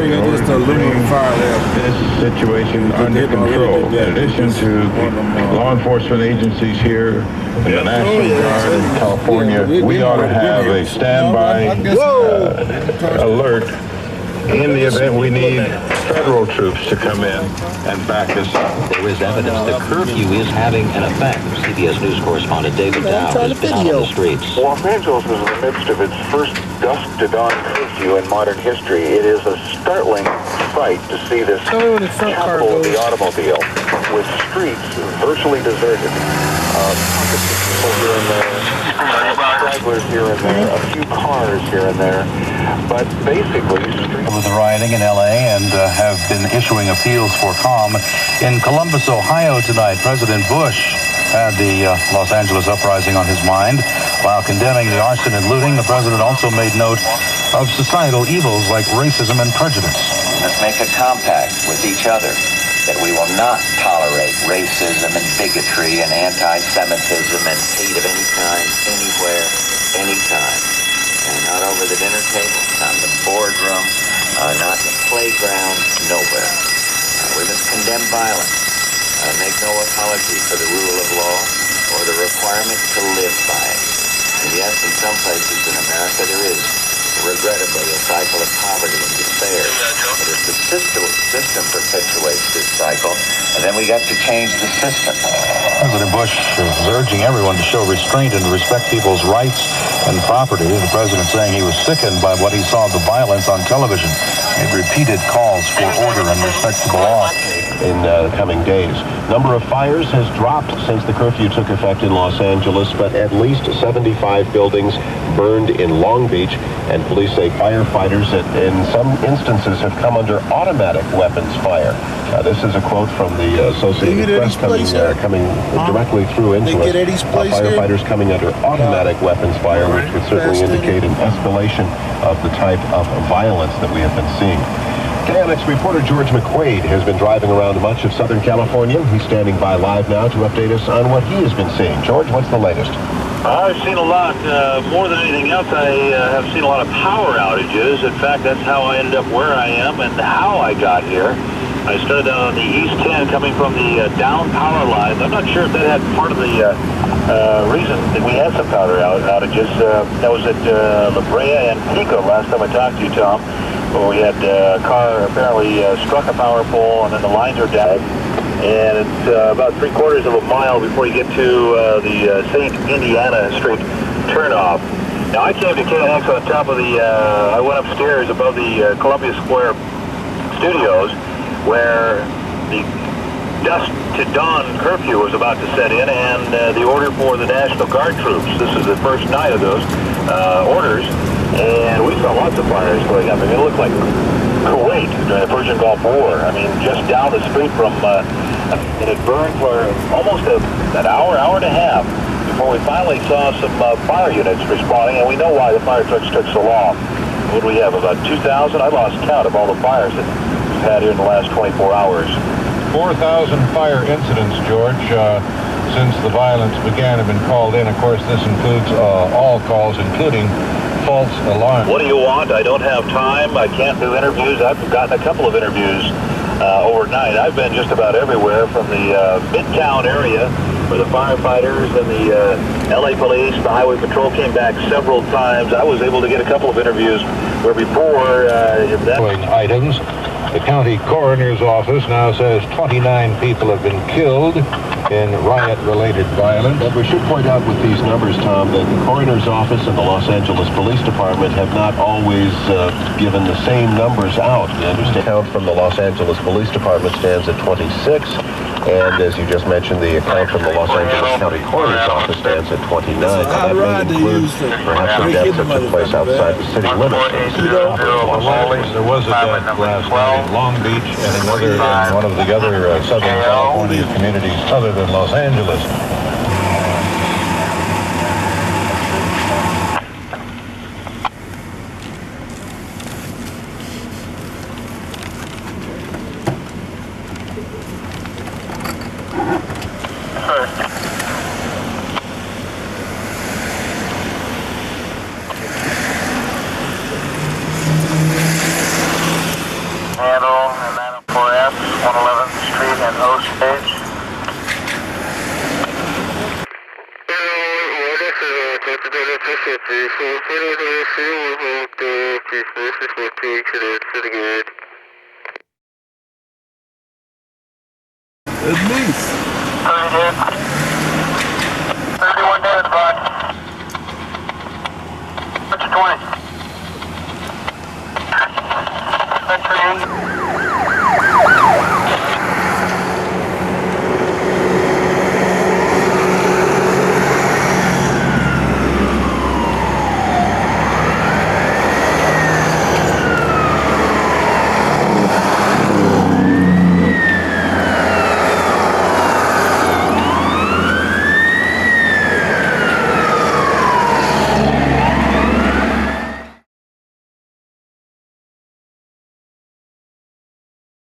just a aluminum fire there. This situation under control. In addition to law enforcement agencies here, and the National Guard in California, we ought to have a standby alert in the event we need federal troops to come in and back us up. There is evidence the curfew is having an effect. CBS News correspondent David Dow has been out on the streets. Los Angeles is in the midst of its first dusk to dawn curfew in modern history. It is a startling sight to see this capital of the automobile with streets virtually deserted. Pockets of people here and there, stragglers here and there, a few cars here and there, but basically with the rioting in L.A. and have been issuing appeals for calm. In Columbus, Ohio tonight, President Bush had the Los Angeles uprising on his mind. While condemning the arson and looting, the president also made note of societal evils like racism and prejudice. We must make a compact with each other that we will not tolerate racism and bigotry and anti-Semitism and hate of any kind, anywhere, anytime. And not over the dinner table, not in the boardroom, not in the playground, nowhere. We must condemn violence, make no apology for the rule of law or the requirement to live by it. And yes, in some places in America there is, regrettably, a cycle of poverty and despair. But if the system perpetuates this cycle, and then we got to change the system. President Bush is urging everyone to show restraint and respect people's rights and property. The president saying he was sickened by what he saw the violence on television. Made repeated calls for order and respect for the law. In the coming days. Number of fires has dropped since the curfew took effect in Los Angeles, but at least 75 buildings burned in Long Beach, and police say firefighters in some instances have come under automatic weapons fire. This is a quote from the Associated Press coming directly through into it. Firefighters coming under automatic weapons fire, which would certainly indicate an escalation of the type of violence that we have been seeing. KMX reporter George McQuaid has been driving around much of Southern California. He's standing by live now to update us on what he has been seeing. George, what's the latest? I've seen a lot. More than anything else, I have seen a lot of power outages. In fact, that's how I ended up where I am and how I got here. I started out on the East 10 coming from the down power lines. I'm not sure if that had part of the reason that we had some power outages. That was at La Brea and Pico last time I talked to you, Tom, where we had a car apparently struck a power pole and then the lines are dead. And it's about 3/4 of a mile before you get to the St. Indiana Street turnoff. Now I came to KNX on top of the, I went upstairs above the Columbia Square studios where the dusk to dawn curfew was about to set in and the order for the National Guard troops. This is the first night of those orders. And we saw lots of fires going up. I mean, it looked like Kuwait during the Persian Gulf War. I mean, just down the street from, it had burned for almost an hour, hour and a half before we finally saw some fire units responding, and we know why the fire trucks took so long. What do we have, about 2,000? I lost count of all the fires that we've had here in the last 24 hours. 4,000 fire incidents, George, since the violence began have been called in. Of course, this includes all calls, including false alarm. What do you want? I don't have time. I can't do interviews. I've gotten a couple of interviews overnight. I've been just about everywhere from the Midtown area where the firefighters and the LA police, the highway patrol came back several times. I was able to get a couple of interviews where before items. The county coroner's office now says 29 people have been killed in riot-related violence. But we should point out with these numbers, Tom, that the coroner's office and the Los Angeles Police Department have not always given the same numbers out. The understand count from the Los Angeles Police Department stands at 26, and as you just mentioned, the account from the Los Angeles County Coroner's Office stands at 29. Now, that may include perhaps some deaths that took place outside the city limits. There was a death last night in Long Beach and another in one of the other Southern California communities other than Los Angeles. this is Nick Peak, it is pretty good. At least. 30 dead. 31 dead, bud. What's your 20? That's 3